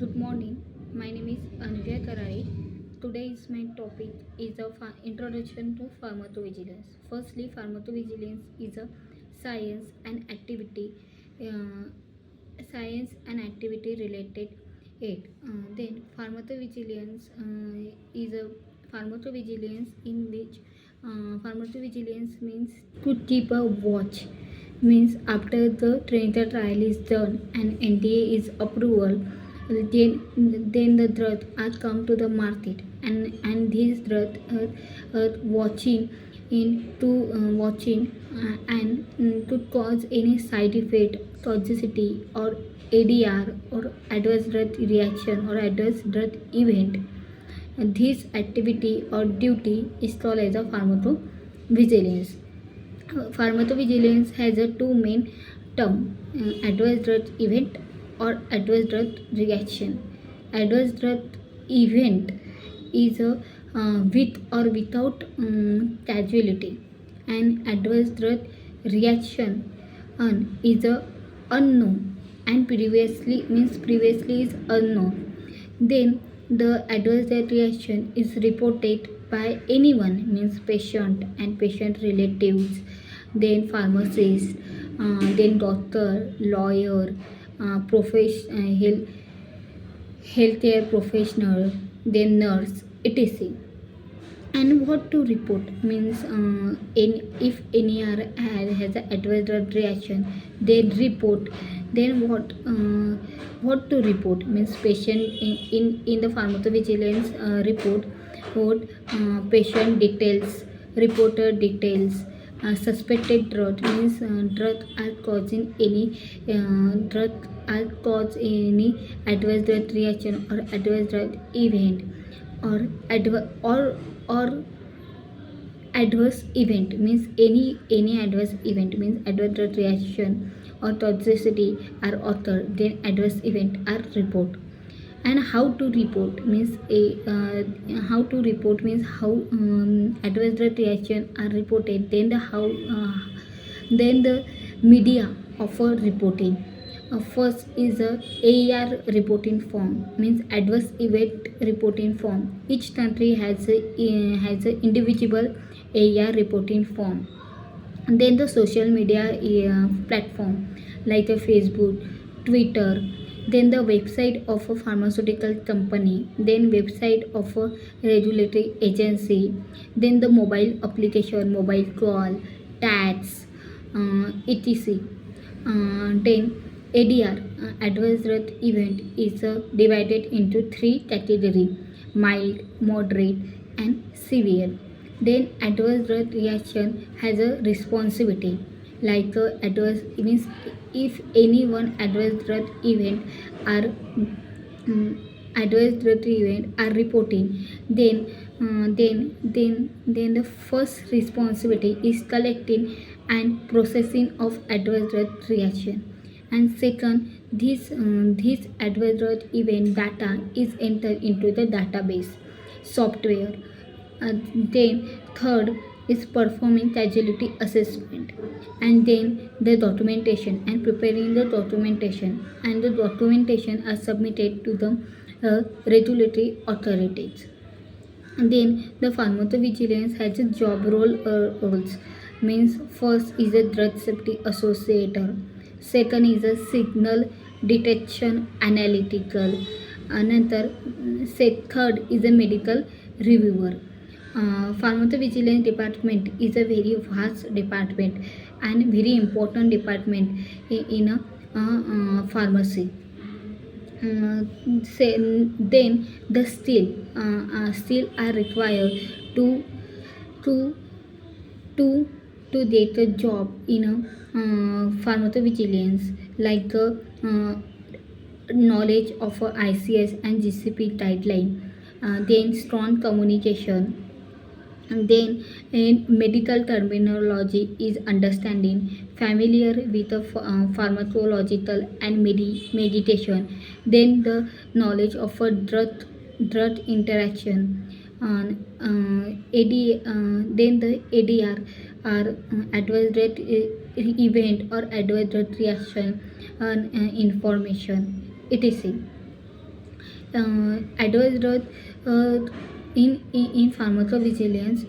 Good morning. My name is Anvya Karai. Today's my topic is a introduction to pharmacovigilance. Firstly, pharmacovigilance is a science and activity, uh, science and activity related it. Then pharmacovigilance is a pharmacovigilance in which pharmacovigilance means to keep a watch, means after the clinical trial is done and NDA is approval, then the drug are come to the market, and these drug watching and could cause any side effect, toxicity, or ADR, or adverse drug reaction, or adverse drug event. This activity or duty is called as a pharmacovigilance. Pharmacovigilance has a two main term: adverse drug event or adverse drug reaction. Adverse drug event is a with or without casualty, and adverse drug reaction is a unknown, and previously is unknown. Then the adverse drug reaction is reported by anyone, means patient and patient relatives, then pharmacist, then doctor, lawyer, healthcare professional, then nurse, etc. And what to report means, if any has an adverse drug reaction, then report. Then what to report means, patient in the pharmacovigilance report patient details, reporter details, suspected drug means drug are causing any drug are cause any adverse drug reaction or adverse drug event, or or adverse event means any adverse event means adverse drug reaction or toxicity are occurred, then adverse event are report. And how to report means how adverse drug reaction are reported, then the media of reporting. First is a AER reporting form, means adverse event reporting form. Each country has a individual AER reporting form. And then the social media platform like a Facebook, Twitter, then the website of a pharmaceutical company, then website of a regulatory agency, then the mobile application, mobile call, tags, etc. Then ADR, adverse drug event, is divided into three categories: mild, moderate, and severe. Then adverse drug reaction has a responsibility, like adverse means if any one adverse drug event are adverse drug event are reporting, then the first responsibility is collecting and processing of adverse drug reaction. And second, this adverse drug event data is entered into the database software. Then third is performing casualty assessment, and then the documentation and preparing the documentation, and the documentation are submitted to the regulatory authorities. And then the pharmacovigilance has a job roles, means first is a drug safety associator, second is a signal detection analytical, another third is a medical reviewer. Pharmacovigilance department is a very vast department and very important department in a pharmacy. Then the still are required to to to get a job in a pharmacovigilance, like knowledge of ICS and GCP guideline, then strong communication, and then in medical terminology is understanding, familiar with the pharmacological and meditation, then the knowledge of a drug interaction, then the ADR are adverse drug event or adverse drug reaction information, etc. adverse drug in pharmacovigilance